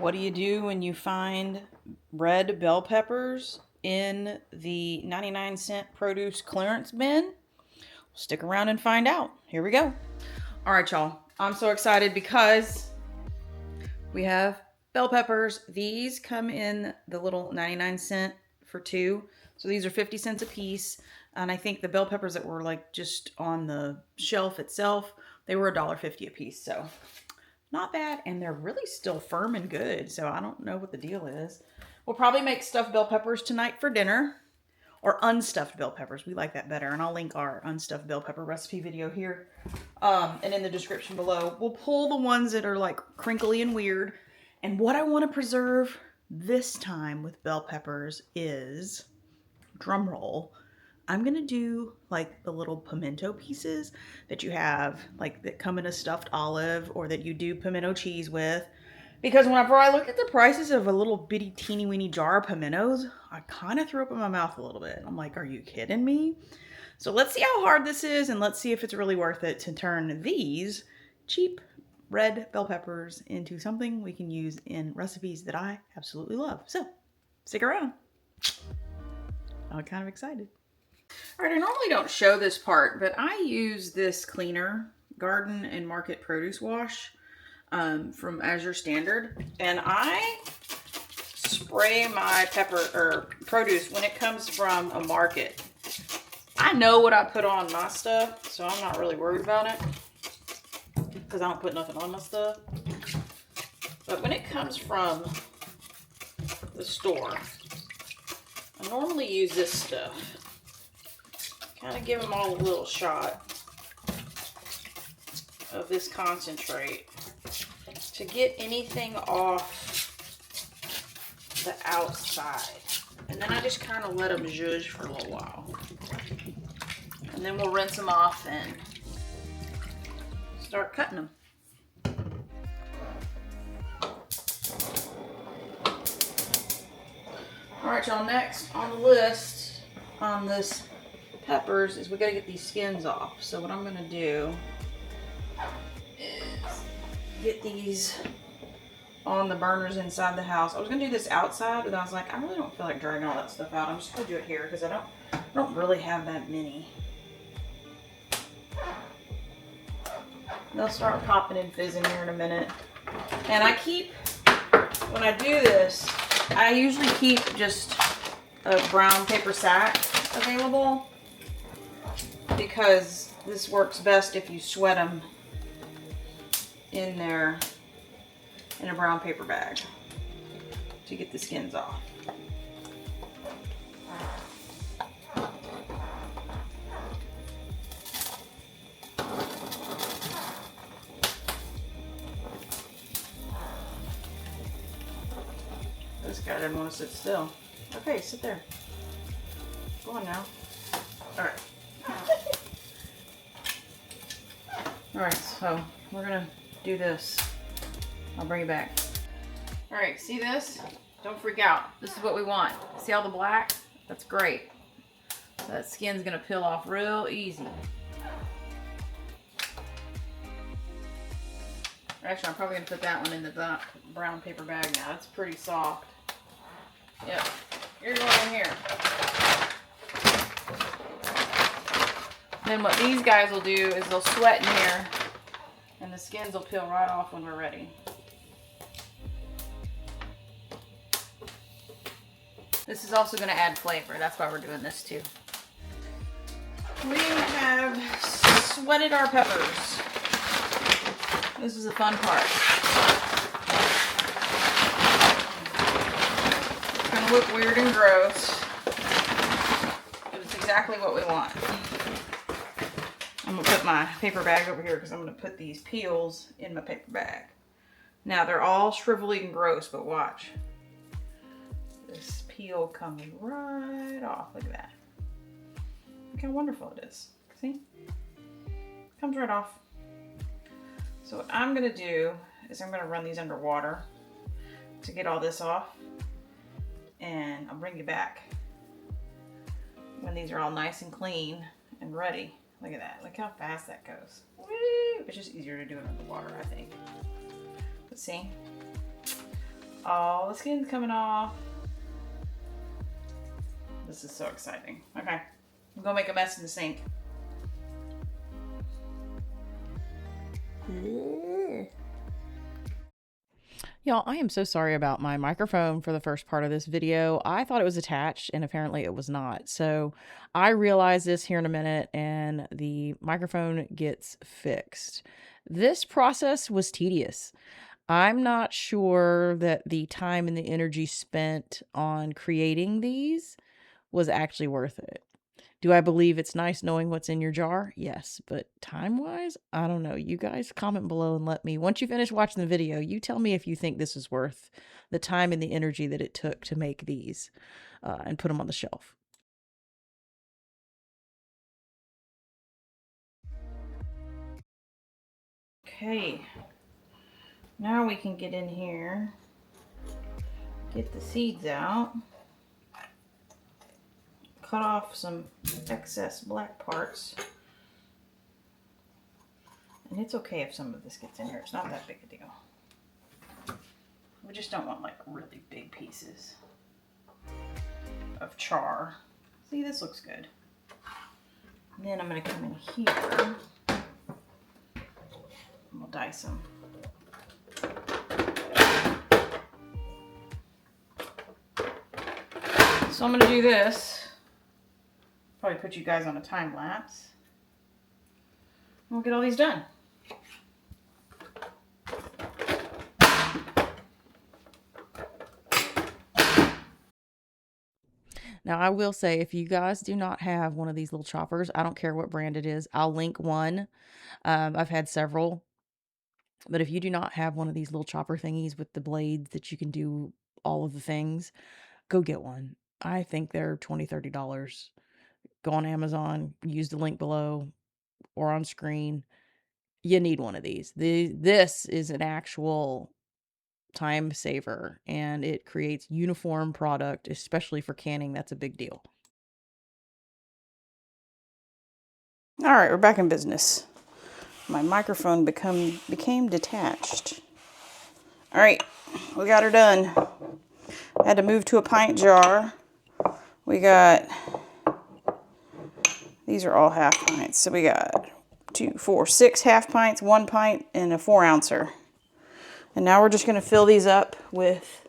What do you do when you find red bell peppers in the 99-cent produce clearance bin? Stick around and find out. Here we go. All right, y'all. I'm so excited because we have bell peppers. These come in the little 99-cent for two. So these are 50 cents a piece. And I think the bell peppers that were like just on the shelf itself, they were $1.50 a piece. So not bad, and they're really still firm and good, so I don't know what the deal is. We'll probably make stuffed bell peppers tonight for dinner, or unstuffed bell peppers. We like that better, and I'll link our unstuffed bell pepper recipe video here and in the description below. We'll pull the ones that are like crinkly and weird, and what I want to preserve this time with bell peppers is, drum roll, I'm gonna do like the little pimento pieces that you have, like that come in a stuffed olive or that you do pimento cheese with. Because whenever I look at the prices of a little bitty teeny weeny jar of pimentos, I kind of throw up in my mouth a little bit. I'm like, are you kidding me? So let's see how hard this is, and let's see if it's really worth it to turn these cheap red bell peppers into something we can use in recipes that I absolutely love. So stick around. I'm kind of excited. All right, I normally don't show this part, but I use this cleaner, Garden and Market Produce Wash from Azure Standard, and I spray my pepper or produce when it comes from a market. I know what I put on my stuff, so I'm not really worried about it because I don't put nothing on my stuff. But when it comes from the store, I normally use this stuff. Kind of give them all a little shot of this concentrate to get anything off the outside. And then I just kind of let them zhuzh for a little while. And then we'll rinse them off and start cutting them. All right, y'all, next on the list on this peppers is we gotta get these skins off. So what I'm gonna do is get these on the burners inside the house. I was gonna do this outside, but I was like, I really don't feel like dragging all that stuff out. I'm just gonna do it here because I don't really have that many. They'll start popping and fizzing here in a minute. And I keep, when I do this, I usually keep just a brown paper sack available, because this works best if you sweat them in there in a brown paper bag to get the skins off. This guy didn't want to sit still. Okay, sit there. Go on now. All right. All right, so we're gonna do this. I'll bring it back. All right, see this? Don't freak out. This is what we want. See all the black? That's great. So that skin's gonna peel off real easy. Actually, I'm probably gonna put that one in the brown paper bag now. It's pretty soft. Yep, you're going in here. Then what these guys will do is they'll sweat in here and the skins will peel right off when we're ready. This is also going to add flavor. That's why we're doing this too. We have sweated our peppers. This is the fun part. It's going to look weird and gross, but it's exactly what we want. I'm going to put my paper bag over here because I'm going to put these peels in my paper bag. Now they're all shrivelly and gross, but watch. This peel comes right off. Look at that. Look how wonderful it is. See? Comes right off. So what I'm going to do is I'm going to run these under water to get all this off. And I'll bring you back when these are all nice and clean and ready. Look at that. Look how fast that goes. Woo! It's just easier to do it underwater, I think. But see? Oh, the skin's coming off. This is so exciting. Okay, I'm gonna make a mess in the sink. Y'all, I am so sorry about my microphone for the first part of this video. I thought it was attached and apparently it was not. So I realize this here in a minute and the microphone gets fixed. This process was tedious. I'm not sure that the time and the energy spent on creating these was actually worth it. Do I believe it's nice knowing what's in your jar? Yes, but time-wise, I don't know. You guys comment below and let me, once you finish watching the video, you tell me if you think this is worth the time and the energy that it took to make these and put them on the shelf. Okay, now we can get in here, get the seeds out, cut off some excess black parts. And it's okay if some of this gets in here. It's not that big a deal. We just don't want like really big pieces of char. See, this looks good. And then I'm going to come in here and we'll dice them. So I'm going to do this. Probably put you guys on a time lapse. We'll get all these done. Now, I will say, if you guys do not have one of these little choppers, I don't care what brand it is, I'll link one. I've had several. But if you do not have one of these little chopper thingies with the blades that you can do all of the things, go get one. I think they're $20, $30. Go on Amazon, use the link below or on screen. You need one of these. This is an actual time saver and it creates uniform product, especially for canning. That's a big deal. All right, we're back in business. My microphone became detached. All right, we got her done. Had to move to a pint jar. We got, these are all half pints. So we got 2, 4, 6 half pints, 1 pint, and a 4 ouncer. And now we're just gonna fill these up with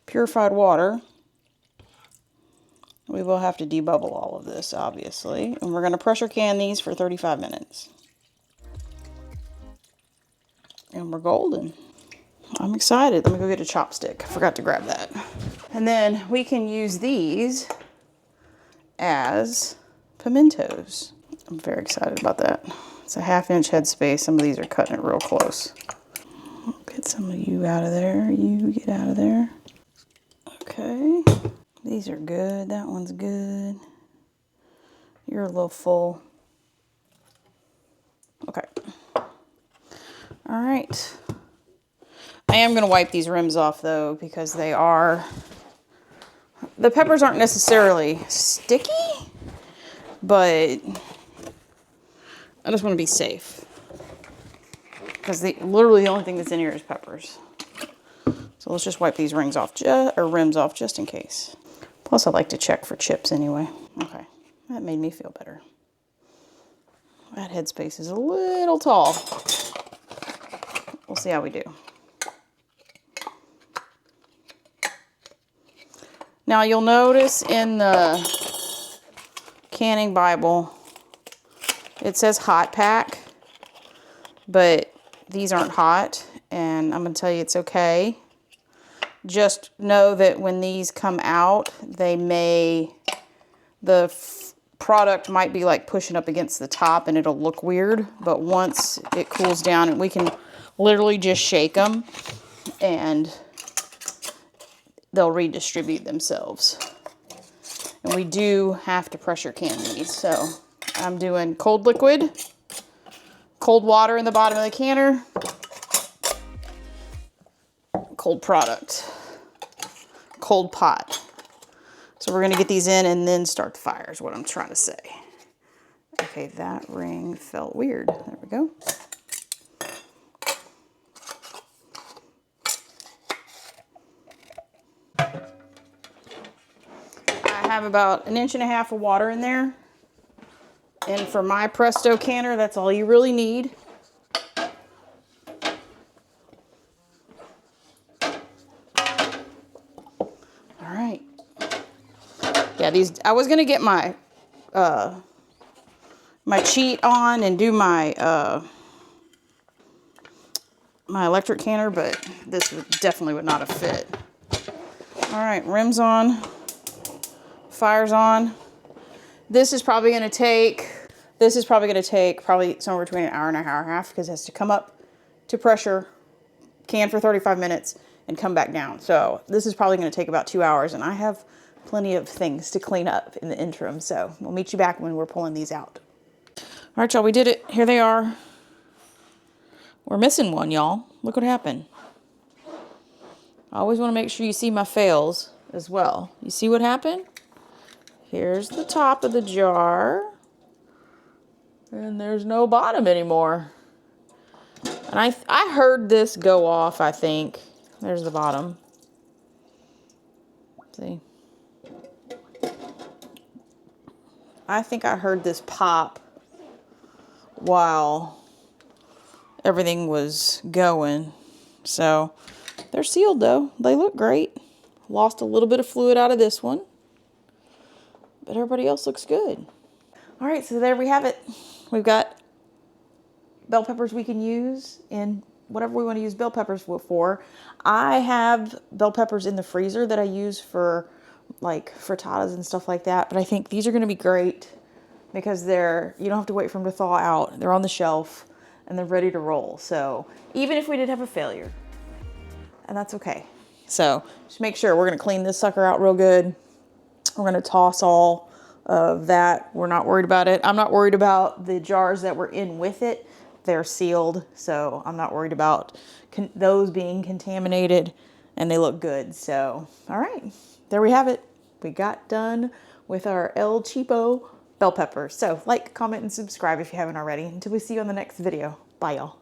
purified water. We will have to debubble all of this, obviously. And we're gonna pressure can these for 35 minutes. And we're golden. I'm excited. Let me go get a chopstick. I forgot to grab that. And then we can use these as pimentos. I'm very excited about that. It's a 1/2 inch headspace. Some of these are cutting it real close. Get some of you out of there. You get out of there. Okay. These are good. That one's good. You're a little full. Okay. All right. I am going to wipe these rims off though because they are, the peppers aren't necessarily sticky, but I just want to be safe because literally the only thing that's in here is peppers. So let's just wipe these rims off just in case. Plus I like to check for chips anyway. Okay, that made me feel better. That headspace is a little tall. We'll see how we do. Now you'll notice in the canning Bible, it says hot pack, but these aren't hot, and I'm gonna tell you it's okay. Just know that when these come out, the product might be like pushing up against the top and it'll look weird, but once it cools down, and we can literally just shake them and they'll redistribute themselves. And we do have to pressure can these. So I'm doing cold liquid, cold water in the bottom of the canner, cold product, cold pot. So we're gonna get these in and then start the fire is what I'm trying to say. Okay, that ring felt weird. There we go. have about 1.5 inches of water in there. And for my Presto canner, that's all you really need. All right. Yeah, I was gonna get my my cheat on and do my my electric canner, but this definitely would not have fit. All right, rims on, fire's on. This is probably gonna take probably somewhere between an hour and an hour and a half, because it has to come up to pressure, can for 35 minutes, and come back down. So this is probably gonna take about 2 hours, and I have plenty of things to clean up in the interim. So we'll meet you back when we're pulling these out. All right, y'all, we did it. Here they are. We're missing one, y'all. Look what happened. I always want to make sure you see my fails as well. You see what happened? Here's the top of the jar. And there's no bottom anymore. And I heard this go off, I think. There's the bottom. See? I think I heard this pop while everything was going. So they're sealed though. They look great. Lost a little bit of fluid out of this one, but everybody else looks good. All right, so there we have it. We've got bell peppers we can use in whatever we want to use bell peppers for. I have bell peppers in the freezer that I use for like frittatas and stuff like that, but I think these are going to be great because you don't have to wait for them to thaw out. They're on the shelf and they're ready to roll. So even if we did have a failure, and that's okay. So just make sure we're going to clean this sucker out real good. We're going to toss all of that. We're not worried about it. I'm not worried about the jars that were in with it. They're sealed, so I'm not worried about those being contaminated, and they look good. So, all right, there we have it. We got done with our El Cheapo bell peppers. So like, comment, and subscribe if you haven't already. Until we see you on the next video. Bye, y'all.